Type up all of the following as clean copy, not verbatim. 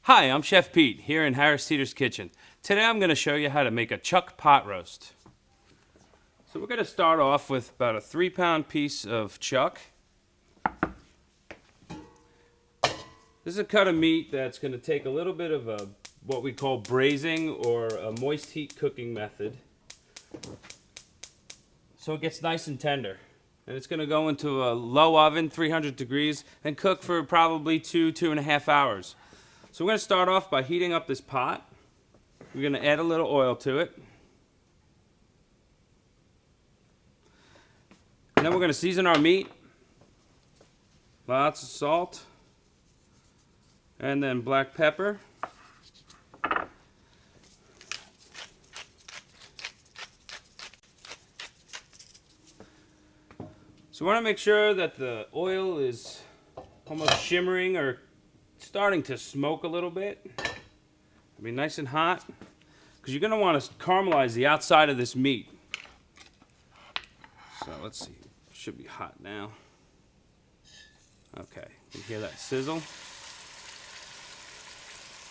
Hi, I'm Chef Pete here in Harris Teeter's kitchen. Today I'm going to show you how to make a chuck pot roast. So we're going to start off with about a 3-pound piece of chuck. This is a cut of meat that's going to take a little bit of what we call braising or a moist heat cooking method. So it gets nice and tender. And it's going to go into a low oven, 300 degrees, and cook for probably 2.5 hours. So we're going to start off by heating up this pot. We're going to add a little oil to it. And then we're going to season our meat. Lots of salt. And then black pepper. So we want to make sure that the oil is almost shimmering or starting to smoke a little bit. It'll be nice and hot because you're going to want to caramelize the outside of this meat. So let's see, it should be hot now. Okay, you hear that sizzle?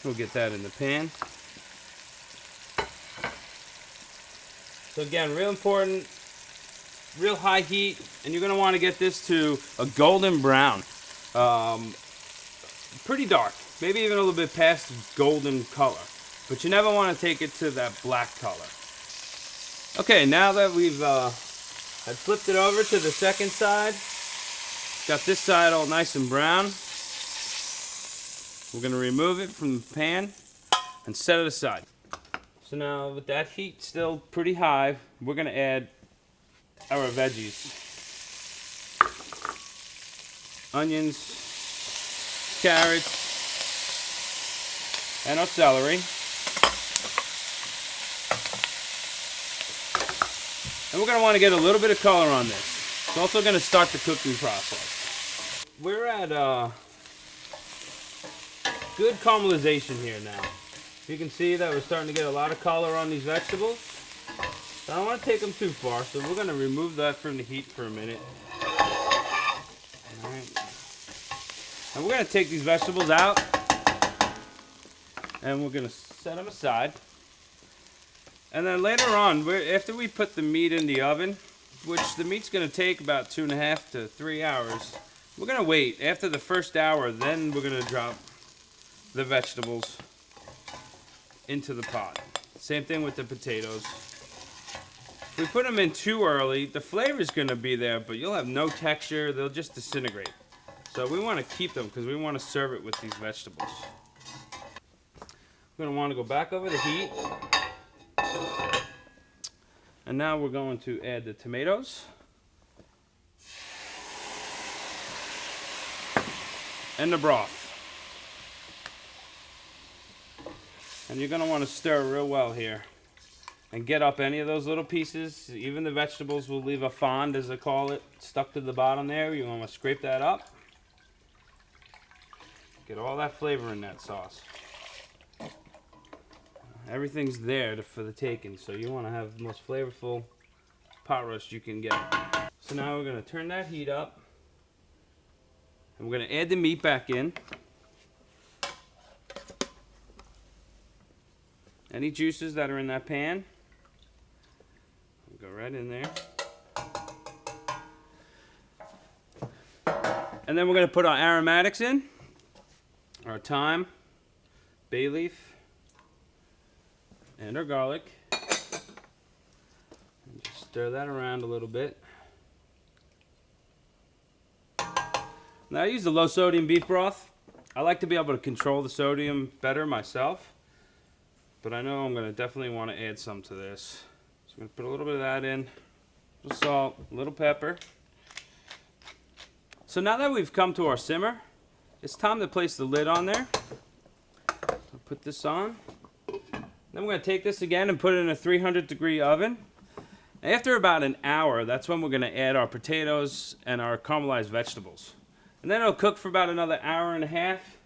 We'll get that in the pan. So again, real important, real high heat, and you're going to want to get this to a golden brown. Pretty dark, maybe even a little bit past golden color, but you never want to take it to that black color. Okay, now that we've had flipped it over to the second side, got this side all nice and brown, we're going to remove it from the pan and set it aside. So now with that heat still pretty high, we're going to add our veggies. Onions, carrots, and our celery. And we're going to want to get a little bit of color on this. It's also going to start the cooking process. We're at good caramelization here now. You can see that we're starting to get a lot of color on these vegetables. So I don't want to take them too far, so we're going to remove that from the heat for a minute. All right. And we're going to take these vegetables out and we're going to set them aside. And then later on, after we put the meat in the oven, which the meat's going to take about 2.5 to 3 hours, we're going to wait. After the first hour, then we're going to drop the vegetables into the pot. Same thing with the potatoes. If we put them in too early, the flavor is going to be there, but you'll have no texture. They'll just disintegrate. So we want to keep them because we want to serve it with these vegetables. We're going to want to go back over the heat. And now we're going to add the tomatoes. And the broth. And you're going to want to stir real well here. And get up any of those little pieces. Even the vegetables will leave a fond, as I call it, stuck to the bottom there. You want to scrape that up. Get all that flavor in that sauce. Everything's there for the taking, so you want to have the most flavorful pot roast you can get. So now we're going to turn that heat up. And we're going to add the meat back in. Any juices that are in that pan, go right in there. And then we're going to put our aromatics in. Our thyme, bay leaf, and our garlic. And just stir that around a little bit. Now I use the low sodium beef broth. I like to be able to control the sodium better myself. But I know I'm going to definitely want to add some to this. So I'm going to put a little bit of that in. A little salt, a little pepper. So now that we've come to our simmer, it's time to place the lid on there. I'll put this on. Then we're going to take this again and put it in a 300-degree oven. After about an hour, that's when we're going to add our potatoes and our caramelized vegetables. And then it'll cook for about another hour and a half.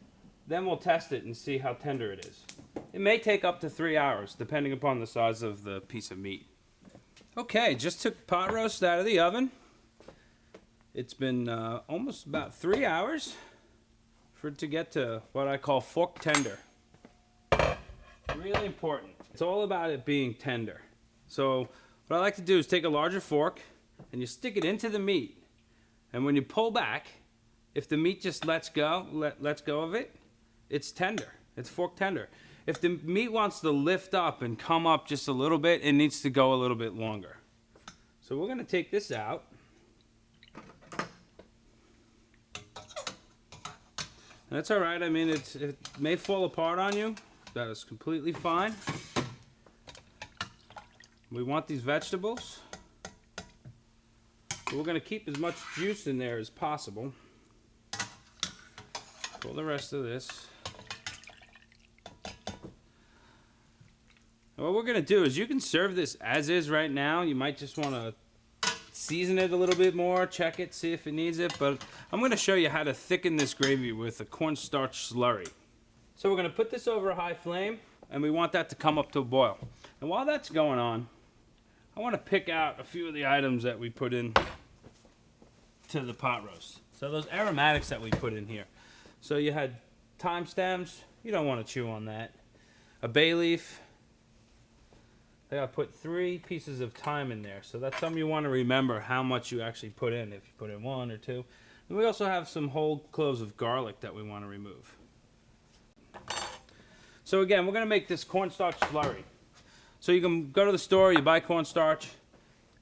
Then we'll test it and see how tender it is. It may take up to 3 hours, depending upon the size of the piece of meat. Okay, just took pot roast out of the oven. It's been almost about 3 hours for it to get to what I call fork tender. Really important. It's all about it being tender. So what I like to do is take a larger fork and you stick it into the meat. And when you pull back, if the meat just lets go of it, it's tender. It's fork tender. If the meat wants to lift up and come up just a little bit, it needs to go a little bit longer. So we're going to take this out. That's all right. I mean, it may fall apart on you. That is completely fine. We want these vegetables. We're going to keep as much juice in there as possible. Pull the rest of this. And what we're going to do is you can serve this as is right now. You might just want to season it a little bit more, check it, see if it needs it. But I'm going to show you how to thicken this gravy with a cornstarch slurry. So we're going to put this over a high flame, and we want that to come up to a boil. And while that's going on, I want to pick out a few of the items that we put in to the pot roast. So those aromatics that we put in here. So you had thyme stems. You don't want to chew on that. A bay leaf. I put 3 pieces of thyme in there. So that's something you want to remember how much you actually put in, if you put in 1 or 2. And we also have some whole cloves of garlic that we want to remove. So again, we're going to make this cornstarch slurry. So you can go to the store, you buy cornstarch.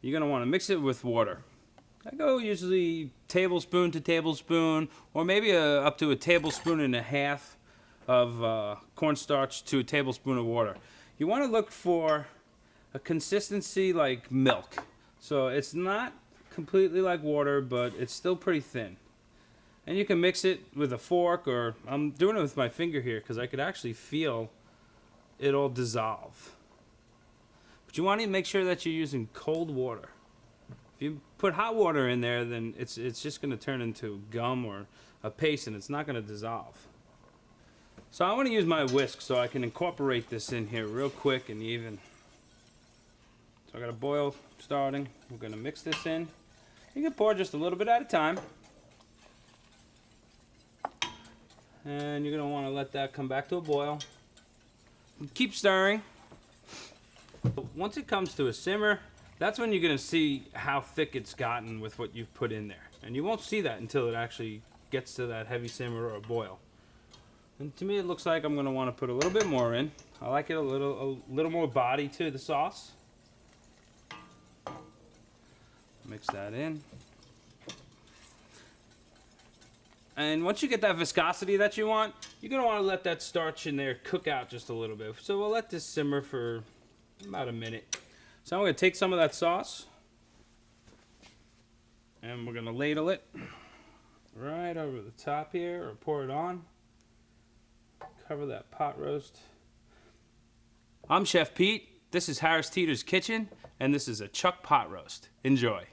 You're going to want to mix it with water. I go usually tablespoon to tablespoon, or maybe up to a tablespoon and a half of cornstarch to a tablespoon of water. You want to look for a consistency like milk. So it's not completely like water, but it's still pretty thin. And you can mix it with a fork, or I'm doing it with my finger here because I could actually feel it all dissolve. But you want to make sure that you're using cold water. If you put hot water in there, then it's just going to turn into gum or a paste, and it's not going to dissolve. So I want to use my whisk so I can incorporate this in here real quick and even. So I got a boil starting. We're going to mix this in. You can pour just a little bit at a time. And you're going to want to let that come back to a boil. Keep stirring. Once it comes to a simmer, that's when you're going to see how thick it's gotten with what you've put in there. And you won't see that until it actually gets to that heavy simmer or a boil. And to me it looks like I'm going to want to put a little bit more in. I like it a little more body to the sauce. Mix that in. And once you get that viscosity that you want, you're going to want to let that starch in there cook out just a little bit. So we'll let this simmer for about a minute. So I'm going to take some of that sauce and we're going to ladle it right over the top here, or pour it on. Cover that pot roast. I'm Chef Pete. This is Harris Teeter's Kitchen, and this is a chuck pot roast. Enjoy.